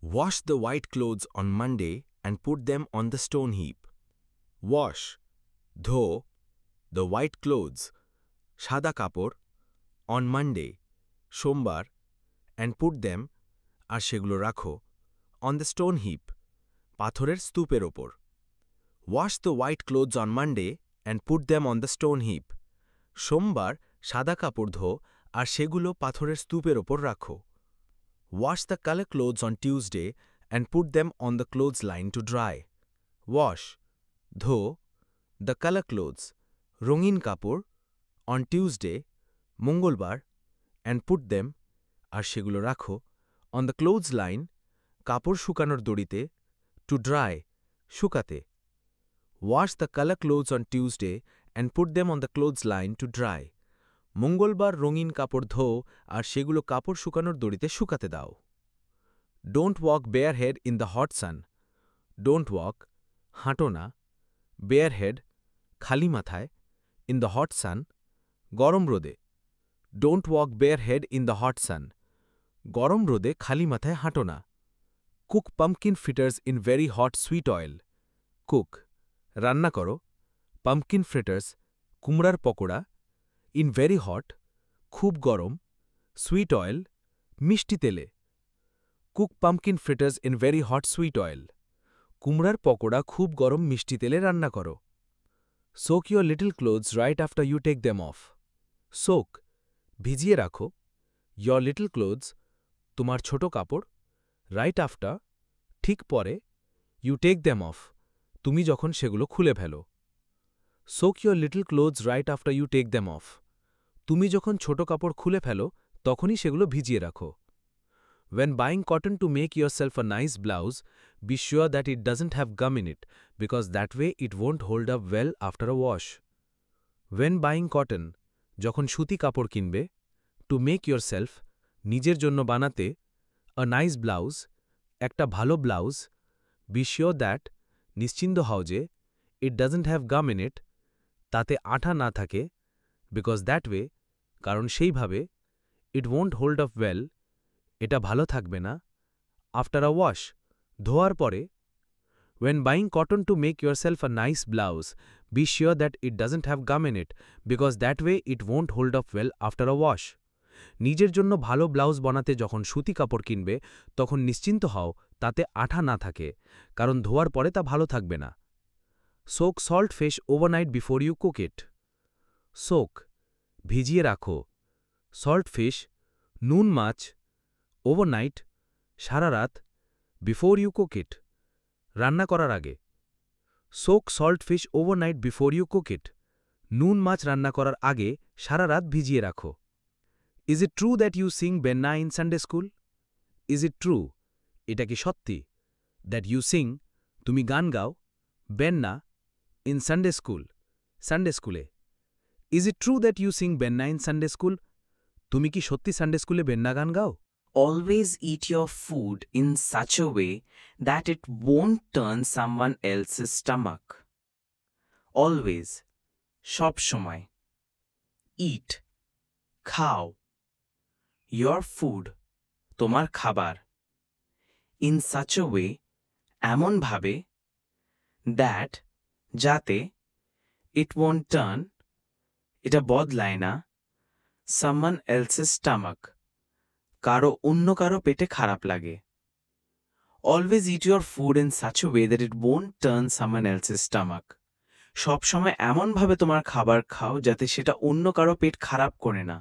Wash the white clothes on Monday and put them on the stone heap. Wash, ধো, the white clothes, সাদা কাপড়, on Monday, সোমবার, and put them, আর সেগুলো রাখো, on the stone heap, পাথরের স্তূপের ওপর. Wash the white clothes on Monday and put them on the stone heap. সোমবার সাদা কাপড় ধো আর সেগুলো পাথরের স্তূপের ওপর রাখো. Wash the color clothes on Tuesday and put them on the clothes line to dry. Wash, ধো, the color clothes, রঙিন কাপড়, on Tuesday, মঙ্গলবার, and put them, আর সেগুলো রাখো, on the clothes line, কাপড় শুকানোর দড়িতে, to dry, শুকাতে. Wash the color clothes on Tuesday and put them on the clothes line to dry. মঙ্গলবার রঙিন কাপড় ধো আর সেগুলো কাপড় শুকানোর দড়িতে শুকাতে দাও. Don't walk barehead in the hot sun. Don't walk, হাঁটো না, barehead, খালি মাথায়, in the hot sun, গরম রোদে. Don't walk barehead in the hot sun. গরম রোদে খালি মাথায় হাঁটো না. Cook pumpkin fritters in very hot sweet oil. Cook, রান্না করো, pumpkin fritters, কুমড়ার পকোড়া, in very hot, খুব গরম, sweet oil, মিষ্টি তেলে. Cook pumpkin fritters in very hot sweet oil. কুমড়ার পকোড়া খুব গরম মিষ্টি তেলে রান্না করো. Soak your little clothes right after you take them off. Soak, ভিজিয়ে রাখো, your little clothes, তোমার ছোট কাপড়, right after, ঠিক পরে, you take them off, তুমি যখন সেগুলো খুলে ফেলো. Soak your little clothes right after you take them off. তুমি যখন ছোট কাপড় খুলে ফেলো তখনই সেগুলো ভিজিয়ে রাখো. When buying cotton to make yourself a nice blouse, be sure that it doesn't have gum in it, because that way it won't hold up well after a wash. When buying cotton, যখন সুতি কাপড় কিনবে, to make yourself, নিজের জন্য বানাতে, a nice blouse, একটা ভালো blouse, be sure that, নিশ্চিন্ত হও যে, it doesn't have gum in it, তাতে আঠা না থাকে, because that way, কারণ সেইভাবে, it won't hold up well, এটা ভালো থাকবে না, after a wash, ধোয়ার পরে. When buying cotton to make yourself a nice blouse, be sure that it doesn't have gum in it, because that way it won't hold up well after a wash. নিজের জন্য ভালো blouse বানাতে যখন সুতি কাপড় কিনবে তখন নিশ্চিন্ত হও তাতে আঠা না থাকে, কারণ ধোয়ার পরে তা ভালো থাকবে না. Soak salt fish overnight before you cook it. Soak, ভিজিয়ে রাখো, salt fish, নুন মাছ, overnight, সারা রাত, before you cook it, রান্না করার আগে. Soak salt fish overnight before you cook it. নুন মাছ রান্না করার আগে সারা রাত ভিজিয়ে রাখো. Is it true that you sing Benna in Sunday school? Is it true? এটা কি সত্যি? That you sing, তুমি গান গাও, Benna, in Sunday school, Sunday school A. Is it true that you sing Benna in Sunday school? তুমি কি সত্যি Sunday স্কুলে বেন্না গান গাও? Always eat your food in such a way that it won't turn someone else's stomach. Always, সব সময়. Eat, খাও. Your food, তোমার খাবার. In such a way, এমন ভাবে. That, যাতে. It won't turn, এটা বদলায় না. Someone else's stomach, কারো অন্য কারো পেটে খারাপ লাগে. Always eat your food in such a way that it won't turn someone else's stomach. সব সময় এমন ভাবে তোমার খাবার খাও যাতে সেটা অন্য কারো পেট খারাপ করে না.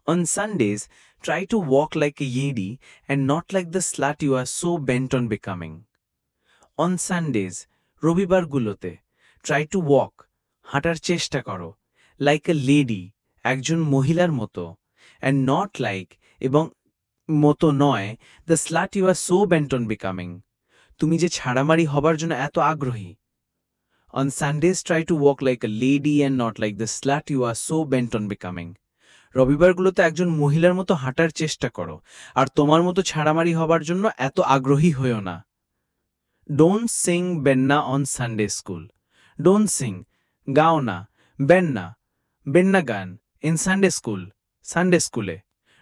On Sundays, try to walk like a yedi and not like the slut you are so bent on becoming. On Sundays, রবিবারগুলোতে, try to walk, হাঁটার চেষ্টা করো, like a lady, একজন মহিলার মতো, and not like, এবং মতো নয়, the slut you are so bent on becoming, তুমি যে ছাড়ামারি হবার জন্য এত আগ্রহী. On Sundays, try to walk like a lady and not like the slut you are so bent on becoming. রবিবারগুলোতে একজন মহিলার মতো হাঁটার চেষ্টা করো, আর তোমার মতো ছাড়ামারি হবার জন্য এত আগ্রহী হইও না. Don't sing Benna on Sunday school. Don't sing, গাও না, Benna, Benna গান, in Sunday school, Sunday school.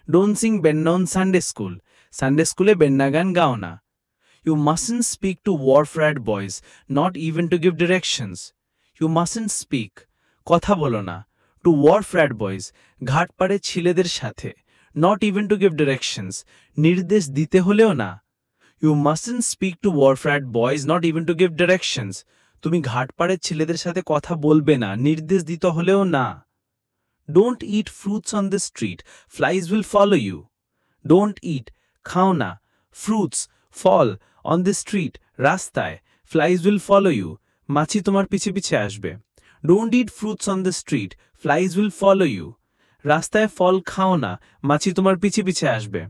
Don't sing Benna on Sunday school. Sunday স্কুলে বেন্না গান গাও না। You mustn't speak to wharf rat boys, not even to give directions. You mustn't speak, কথা বলো না, to wharf rat boys, ঘাট পাড়ে ছেলেদের সাথে, not even to give directions, নির্দেশ দিতে হলেও না। You mustn't speak to wharf rat boys, not even to give directions. তুমি ঘাট পাড়ের ছেলেদের সাথে কথা বলবে না, নির্দেশ দিতে হলেও না। Don't eat fruits on the street, flies will follow you. Don't eat, খাও না, fruits, fall, on the street, রাস্তায়, flies will follow you, মাছি তোমার পিছে পিছে আসবে। Don't eat fruits on the street, flies will follow you. রাস্তায় ফল খাও না, মাছি তোমার পিছে পিছে আসবে।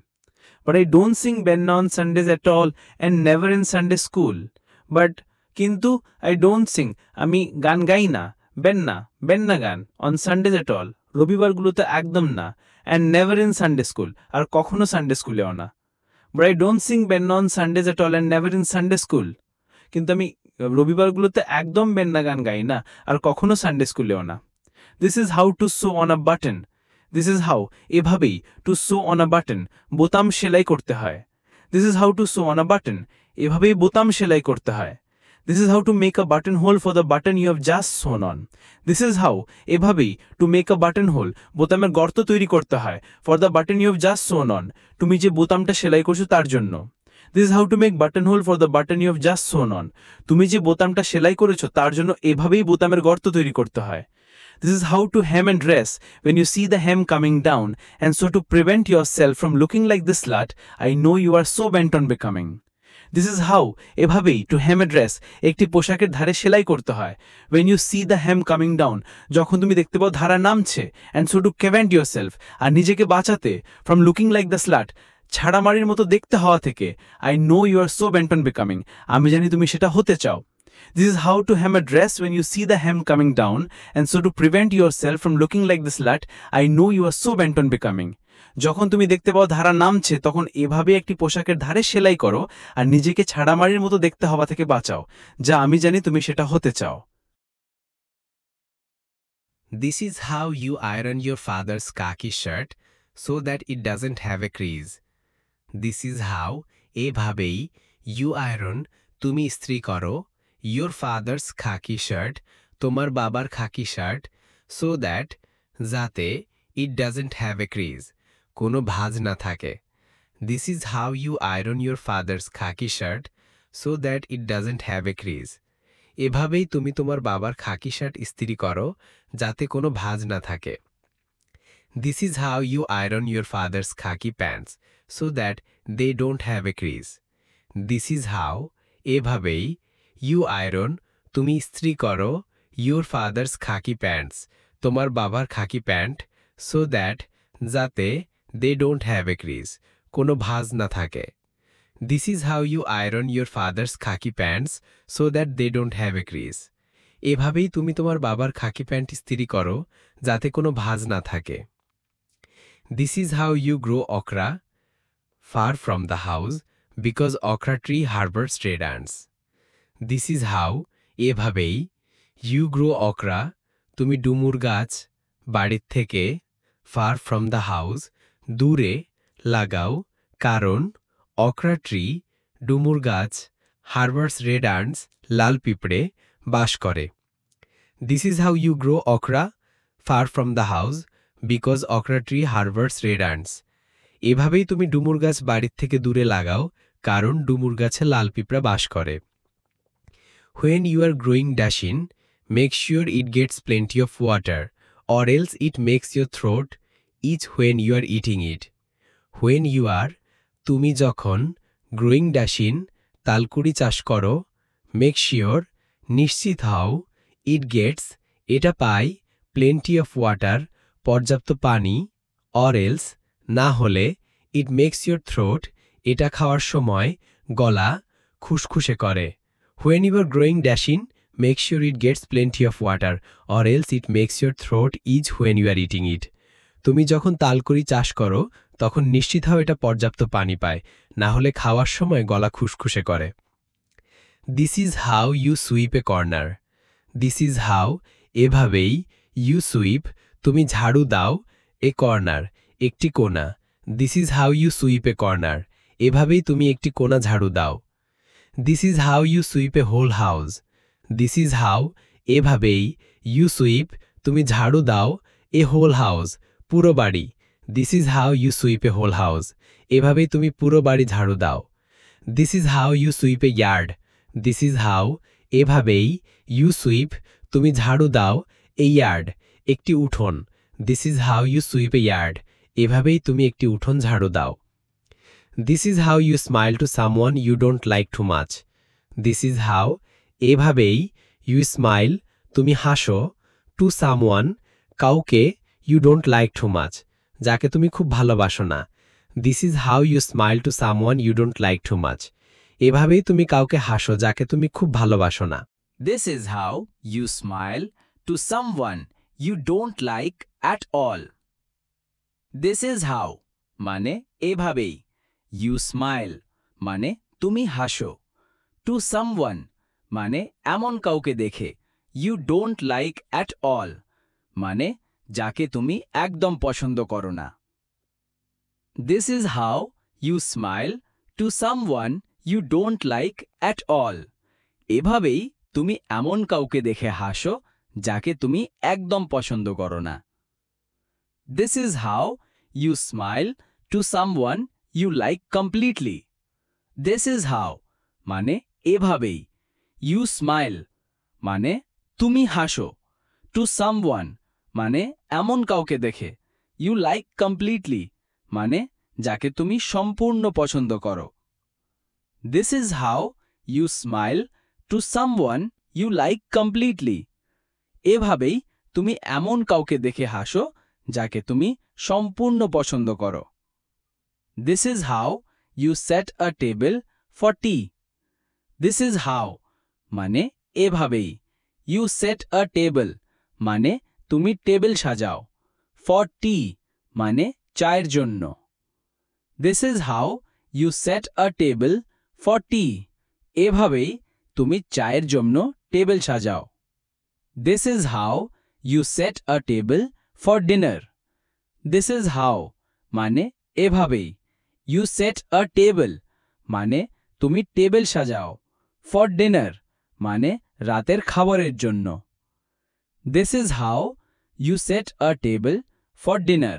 But I don't sing Benna on Sundays at all and never in Sunday school. But কিন্তু I don't sing, আমি গান গাই না, বেন্না গান, on Sundays at all, রবিবারগুলোতে একদম না, and never in Sunday school, আর কখনো সানডে স্কুলেও না। But I don't sing Benna on Sundays at all and never in Sunday school. কিন্তু আমি রবিবারগুলোতে একদম বেন্না গান গাই না, আর কখনো সানডে স্কুলেও না। This is how to sew on a button. This is how, এভাবেই, to sew on a button, বোতাম সেলাই করতে হয়। This is how to sew on a button, এভাবেই বোতাম সেলাই করতে হয়। This is how to make a buttonhole for the button you have just sewn on. This is how, এভাবেই, to make a buttonhole, বোতামের গর্ত তৈরি করতে হয়, for the button you have just sewn on, তুমি যে বোতামটা সেলাই করছো তার জন্য। This is how to make buttonhole for the button you have just sewn on. তুমি যে বোতামটা সেলাই করেছো তার জন্য এভাবেই বোতামের গর্ত তৈরি করতে হয়। This is how to hem and dress when you see the hem coming down, and so to prevent yourself from looking like the slut I know you are so bent on becoming. This is how, এভাবেই, to hem a dress, একটি পোশাকের ধারে সেলাই করতে হয়, when you see the hem coming down, যখন তুমি দেখতে পাও ধারা নামছে, and so to prevent yourself, আর নিজেকে বাঁচাতে, from looking like the slut, ছাড়ামারির মতো দেখতে হওয়া থেকে, I know you are so bent on becoming, আমি জানি তুমি সেটা হতে চাও। This is how to hem a dress when you see the hem coming down, and so to prevent yourself from looking like the slut I know you are so bent on becoming. যখন তুমি দেখতে পাও ধারা নামছে তখন এভাবে একটি পোশাকের ধারে সেলাই করো আর নিজেকে ছাড়ামারির মতো দেখতে হওয়া থেকে বাঁচাও, যা আমি জানি তুমি সেটা হতে চাও। This is how you iron your father's khaki shirt so that it doesn't have a crease. This is how, এভাবেই, you iron, তুমি ইস্ত্রি করো, your father's khaki shirt, তোমার বাবার খাকি শার্ট, so that, যাতে, it doesn't have a crease, কোনো ভাঁজ না থাকে। This is how you iron your father's khaki shirt so that it doesn't have a crease. এভাবেই তুমি তোমার বাবার খাকি শার্ট ইস্ত্রি করো যাতে কোনো ভাঁজ না থাকে। This is how you iron your father's khaki pants so that they don't have a crease. This is how, এভাবেই, you iron, তুমি ইস্ত্রি করো, your father's khaki pants, তোমার বাবার খাকি প্যান্ট, so that, যাতে, they don't have a crease, কোনো ভাঁজ না থাকে। This is how you iron your father's khaki pants so that they don't have a crease. এভাবেই তুমি তোমার বাবার খাকি প্যান্ট ইস্ত্রি করো যাতে কোনো ভাঁজ না থাকে। This is how you grow okra far from the house because okra tree harbors stray ants. This is how, এভাবেই, you grow okra, তুমি ডুমুর গাছ, বাড়ির থেকে, far from the house, দূরে, লাগাও, কারণ, okra tree, ডুমুর গাছ, harbors red ants, লাল পিঁপড়ে, বাস করে। This is how you grow okra far from the house because okra tree harbors red ants. এভাবেই তুমি ডুমুর গাছ বাড়ির থেকে দূরে লাগাও কারণ ডুমুর গাছে লাল পিঁপড়া বাস করে। When you are growing dashin, make sure it gets plenty of water, or else it makes your throat itch when you are eating it. When you are, তুমি যখন, growing dashin, তালকুড়ি চাষ করো, make sure, নিশ্চিত হও, it gets, এটা পায়, plenty of water, পর্যাপ্ত পানি, or else, না হলে, it makes your throat, এটা খাওয়ার সময়, গলা, খুশখুশে করে। When you are growing dashin, make sure it gets plenty of water, or else it makes your throat itch when you are eating it. তুমি যখন তালকুড়ি চাষ করো তখন নিশ্চিত হও এটা পর্যাপ্ত পানি পায়, না হলে খাওয়ার সময় গলা খুশখুশে করে। This is how you sweep a corner. This is how, এভাবেই, you sweep, তুমি ঝাড়ু দাও, a corner, একটি কোণা। This is how you sweep a corner. এভাবেই তুমি একটি কোণা ঝাড়ু দাও। This is how you sweep a whole house. This is how এভাবেই ইউ সুইপ তুমি ঝাড়ু দাও এ হোল হাউস পুরো বাড়ি। This is how you sweep a whole house এভাবেই তুমি পুরো বাড়ি ঝাড়ু দাও। This is how you sweep a yard. This is how এভাবেই ইউ সুইপ তুমি ঝাড়ু দাও এ ইয়ার্ড একটি উঠোন। This is how you sweep a yard এভাবেই তুমি একটি উঠোন ঝাড়ু দাও। This is how you smile to someone you don't like too much. This is how এভাবেই ইউ স্মাইল তুমি হাসো টু সামওয়ান কাউকে you don't like too much যাকে তুমি খুব ভালোবাসো না। This is how you smile to someone you don't like too much এভাবেই তুমি কাউকে হাসো যাকে তুমি খুব ভালোবাসো না। This is how you smile to someone you don't like at all. This is how মানে এভাবেই, you smile মানে তুমি হাসো, to someone মানে এমন কাউকে দেখে, you don't like at all মানে যাকে তুমি একদম পছন্দ করো না। This is how you smile to someone you don't like at all. এভাবেই তুমি এমন কাউকে দেখে হাসো যাকে তুমি একদম পছন্দ করো না। This is how you smile to someone you like completely. This is how মানে এভাবেই, you smile মানে তুমি হাসো, to someone মানে এমন কাউকে দেখে, you like completely মানে যাকে তুমি সম্পূর্ণ পছন্দ করো। This is how you smile to someone you like completely. এভাবেই তুমি এমন কাউকে দেখে হাসো যাকে তুমি সম্পূর্ণ পছন্দ করো। This is how you set a table for tea. This is how মানে এভাবেই, you set a table মানে তুমি টেবিল সাজাও, for tea মানে চায়ের জন্য। This is how you set a table for tea. এভাবেই তুমি চায়ের জন্য টেবিল সাজাও। This is how you set a table for dinner. This is how মানে এভাবেই, you set a table মানে তুমি টেবিল সাজাও, for dinner মানে রাতের খাবারের জন্য। This is how you set a table for dinner.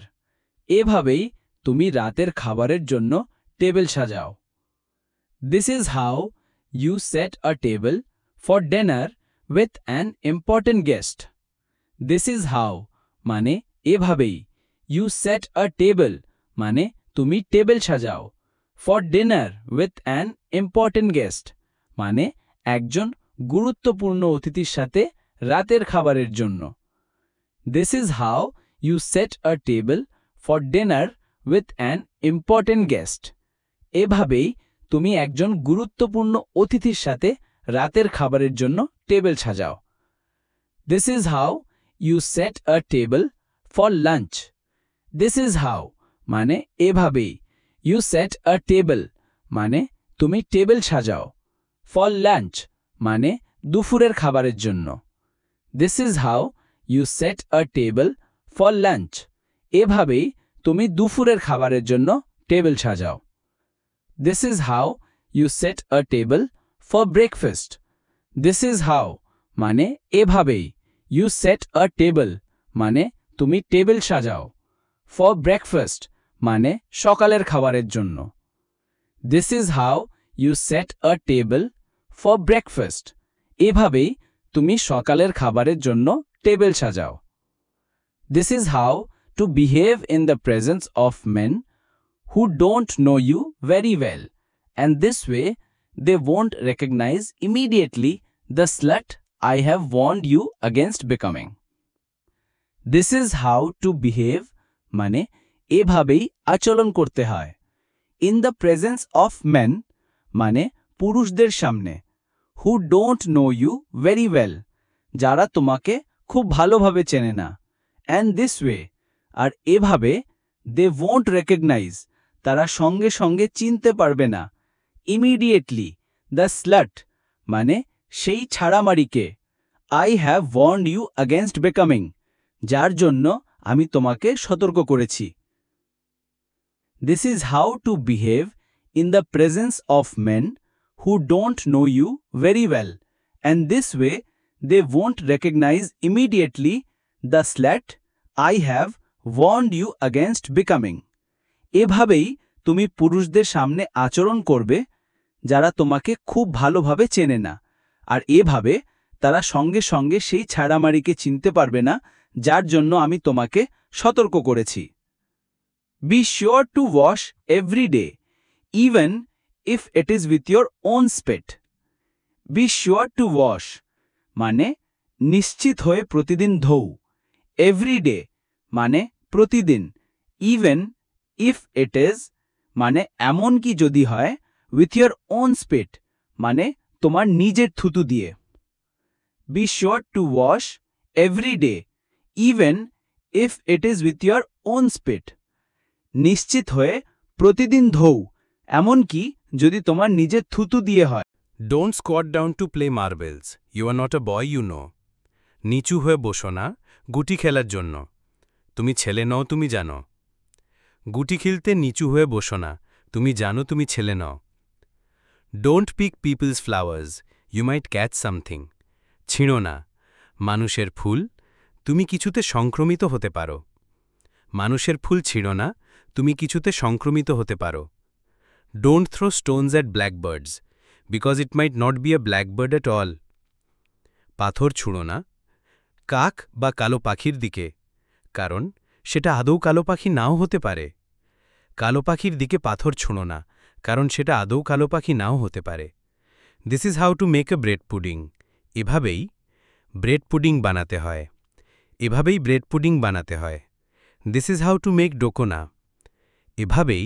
এভাবেই তুমি রাতের খাবারের জন্য টেবিল সাজাও। This is how you set a table for dinner with an important guest. This is how মানে এভাবেই, you set a table মানে তুমি টেবিল সাজাও, for dinner with an important guest মানে একজন গুরুত্বপূর্ণ অতিথির সাথে রাতের খাবারের জন্য। This is how you set a table for dinner with an important guest. এভাবেই তুমি একজন গুরুত্বপূর্ণ অতিথির সাথে রাতের খাবারের জন্য টেবিল সাজাও। This is how you set a table for lunch. This is how মানে এভাবেই, you set a table মানে তুমি টেবিল সাজাও, for lunch মানে দুপুরের খাবারের জন্য। This is how you set a table for lunch. এভাবেই তুমি দুপুরের খাবারের জন্য টেবিল সাজাও। This is how you set a table for breakfast. This is how মানে এভাবেই, you set a table মানে তুমি টেবিল সাজাও, for breakfast মানে সকালের খাবারের জন্য। This is how you set a table for breakfast. এভাবেই তুমি সকালের খাবারের জন্য টেবিল সাজাও। This is how to behave in the presence of men who don't know you very well, and this way they won't recognize immediately the slut I have warned you against becoming. This is how to behave মানে এভাবেই আচরণ করতে হয়, in the presence of men মানে পুরুষদের সামনে, who don't know you very well যারা তোমাকে খুব ভালোভাবে চেনে না, and this way আর এভাবে they won't recognize তারা সঙ্গে সঙ্গে চিনতে পারবে না, immediately the slut মানে সেই ছাড়ামারিকে, I have warned you against becoming যার জন্য আমি তোমাকে সতর্ক করেছি। This is how to behave in the presence of men who don't know you very well, and this way they won't recognize immediately the slut I have warned you against becoming. এভাবেই তুমি পুরুষদের সামনে আচরণ করবে যারা তোমাকে খুব ভালোভাবে চেনে না, আর এভাবে তারা সঙ্গে সঙ্গে সেই ছাড়ামারিকে চিনতে পারবে না যার জন্য আমি তোমাকে সতর্ক করেছি। Be sure to wash every day, even if it is with your own spit. Be sure to wash মানে নিশ্চিত হয়ে প্রতিদিন ধৌ, every day মানে প্রতিদিন, even if it is মানে এমন কি যদি হয়, with your own spit মানে তোমার নিজের থুতু দিয়ে। Be sure to wash every day, even if it is with your own spit. নিশ্চিত হয়ে প্রতিদিন ধৌ, এমনকি যদি তোমার নিজের থুতু দিয়ে হয়। Don't squat down to play marbles. You are not a boy, you know. নিচু হয়ে বসো না গুটি খেলার জন্য। তুমি ছেলে নও, তুমি জানো। গুটি খেলতে নিচু হয়ে বসো না, তুমি জানো তুমি ছেলে নও। Don't pick people's flowers. You might catch something. ছিঁড়ো না মানুষের ফুল, তুমি কিছুতে সংক্রমিত হতে পারো। মানুষের ফুল ছিঁড়ো না, তুমি কিছুতে সংক্রমিত হতে পারো। Don't throw stones at blackbirds, because it might not be a blackbird at all. পাথর ছুঁড়ো না কাক বা কালো পাখির দিকে, কারণ সেটা আদৌ কালো পাখি নাও হতে পারে। কালো পাখির দিকে পাথর ছুঁড়ো না, কারণ সেটা আদৌ কালো পাখি নাও হতে পারে। This is how to make a bread pudding. এভাবেই ব্রেড পুডিং বানাতে হয়। এভাবেই ব্রেড পুডিং বানাতে হয়। This is how to make ডোকোনা. এভাবেই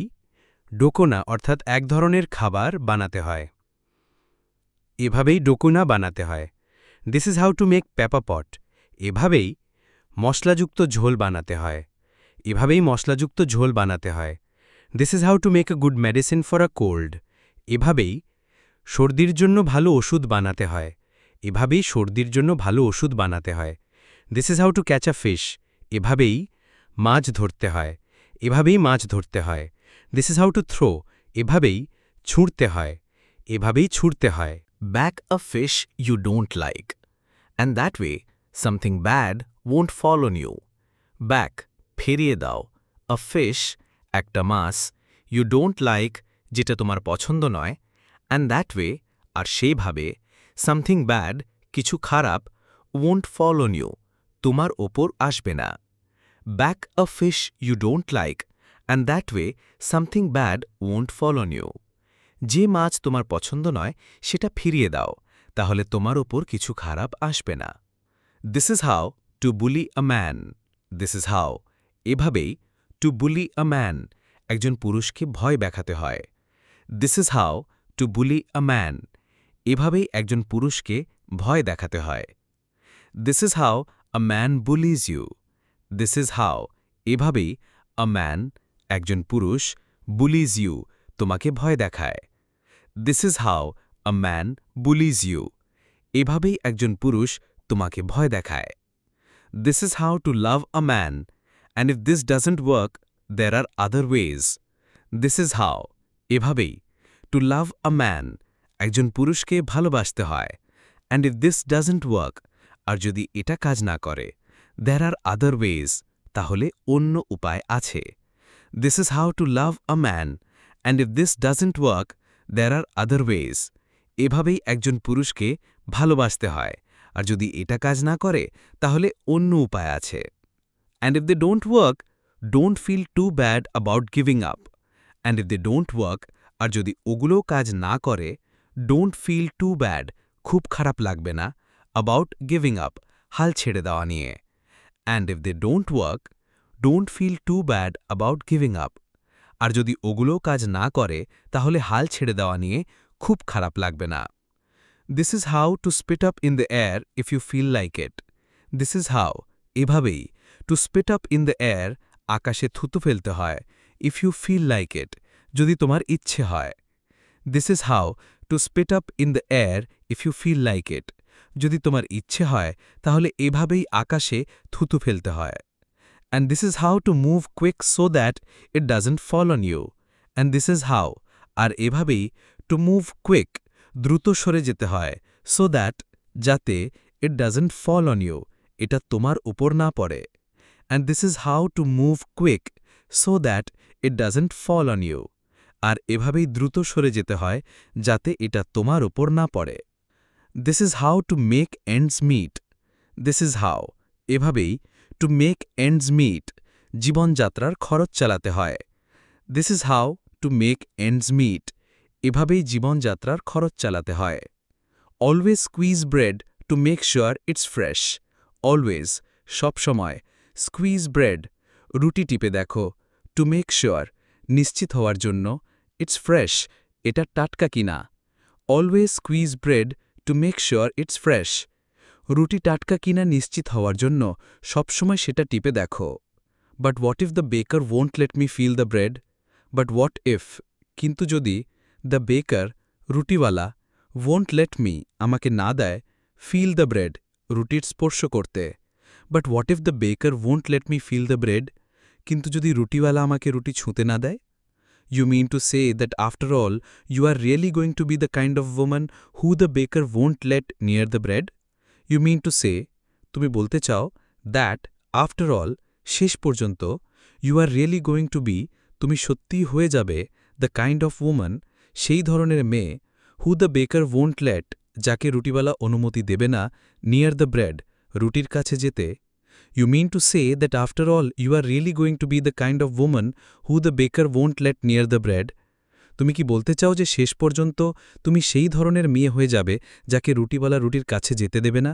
ডোকোনা অর্থাৎ এক ধরনের খাবার বানাতে হয়। এভাবেই ডোকোনা বানাতে হয়। This is how to make pepper pot. এভাবেই মশলাযুক্ত ঝোল বানাতে হয়। এভাবেই মশলাযুক্ত ঝোল বানাতে হয়। This is how to make a good medicine for a cold. এভাবেই সর্দির জন্য ভালো ওষুধ বানাতে হয়। এভাবেই সর্দির জন্য ভালো ওষুধ বানাতে হয়। This is how to catch a fish. এভাবেই মাছ ধরতে হয়। এভাবেই মাছ ধরতে হয়। This is how to throw. এভাবেই ছুঁড়তে হয়। এভাবেই ছুঁড়তে হয়। Back a fish you don't like, and that way something bad won't fall on you. Back ফিরিয়ে দাও a fish একটা মাছ you don't like যেটা তোমার পছন্দ নয়, and that way আর সেইভাবে something bad কিছু খারাপ won't fall on you তোমার ওপর আসবে না। Back a fish you don't like, and that way something bad won't fall on you. যে মাছ তোমার পছন্দ নয় সেটা ফিরিয়ে দাও, তাহলে তোমার ওপর কিছু খারাপ আসবে না। This is how to bully a man. This is how এভাবেই to bully a man একজন পুরুষকে ভয় দেখাতে হয়। This is how to bully a man এভাবেই একজন পুরুষকে ভয় দেখাতে হয়। This is how a man bullies you. This is how এভাবেই a man একজন পুরুষ bullies you তোমাকে ভয় দেখায়। This is how a man bullies you. এভাবেই একজন পুরুষ তোমাকে ভয় দেখায়। This is how to love a man, and if this doesn't work, there are other ways. This is how এভাবেই to love a man একজন পুরুষকে ভালোবাসতে হয়, and if this doesn't work আর যদি এটা কাজ না করে there are other ways তাহলে অন্য উপায় আছে। This is how to love a man, and if this doesn't work there are other ways এভাবেই একজন পুরুষকে ভালোবাসতে হয়, আর যদি এটা কাজ না করে তাহলে অন্য উপায় আছে। And if they don't work, don't feel too bad about giving up. And if they don't work আর যদি ওগুলো কাজ না করে don't feel too bad খুব খারাপ লাগবে না about giving up হাল ছেড়ে দেওয়া নিয়ে। And if they don't work, don't feel too bad about giving up. আর যদি ওগুলো কাজ না করে তাহলে হাল ছেড়ে দেওয়া নিয়ে খুব খারাপ লাগবে না। This is how to spit up in the air if you feel like it. This is how এভাবেই to spit up in the air আকাশে থুতু ফেলতে হয় if you feel like it যদি তোমার ইচ্ছে হয়। This is how to spit up in the air if you feel like it যদি তোমার ইচ্ছে হয় তাহলে এভাবেই আকাশে থুতু ফেলতে হয়। And this is how to move quick so that it doesn't fall on you. And this is how আর এভাবেই টু মুভ কুইক দ্রুত সরে যেতে হয় সো দ্যাট যাতে it doesn't fall on you এটা তোমার উপর না পড়ে and this is how to move quick so that it doesn't fall on you আর এভাবেই দ্রুত সরে যেতে হয় যাতে এটা তোমার উপর না পড়ে this is how to make ends meet this is how এভাবেই টু মেক এন্ডস মিট জীবনযাত্রার খরচ চালাতে হয় this is how to make ends meet এভাবেই জীবনযাত্রার খরচ চালাতে হয় always squeeze bread to make sure it's fresh always সবসময় স্কুইজ ব্রেড রুটি টিপে দেখো টু মেক শিওর নিশ্চিত হওয়ার জন্য ইটস ফ্রেশ এটা টাটকা কিনা always squeeze bread to make sure it's fresh রুটি টাটকা কিনা নিশ্চিত হওয়ার জন্য সবসময় সেটা টিপে দেখো but what if the baker won't let me feel the bread but what if কিন্তু যদি দ্য বেকার রুটিওয়ালা ওয়ন্ট লেট মি আমাকে না দেয় ফিল দ্য ব্রেড রুটির স্পর্শ করতে but what if the baker won't let me feel the bread কিন্তু যদি রুটিওয়ালা আমাকে রুটি ছুঁতে না দেয় You mean to say that after all, you are really going to be the kind of woman who the baker won't let near the bread? You mean to say, তুমি বলতে চাও, that, after all, শেষ পর্যন্ত, you are really going to be, তুমি সত্যিই হয়ে যাবে, the kind of woman, সেই ধরনের মেয়ে, who the baker won't let, যাকে রুটিওয়ালা অনুমতি দেবে না, near the bread, রুটির কাছে যেতে, You mean to say that after all you are really going to be the kind of woman who the baker won't let near the bread? তুমি কি বলতে চাও যে শেষ পর্যন্ত তুমি সেই ধরনের মেয়ে হয়ে যাবে যাকে রুটিওয়ালা রুটির কাছে যেতে দেবে না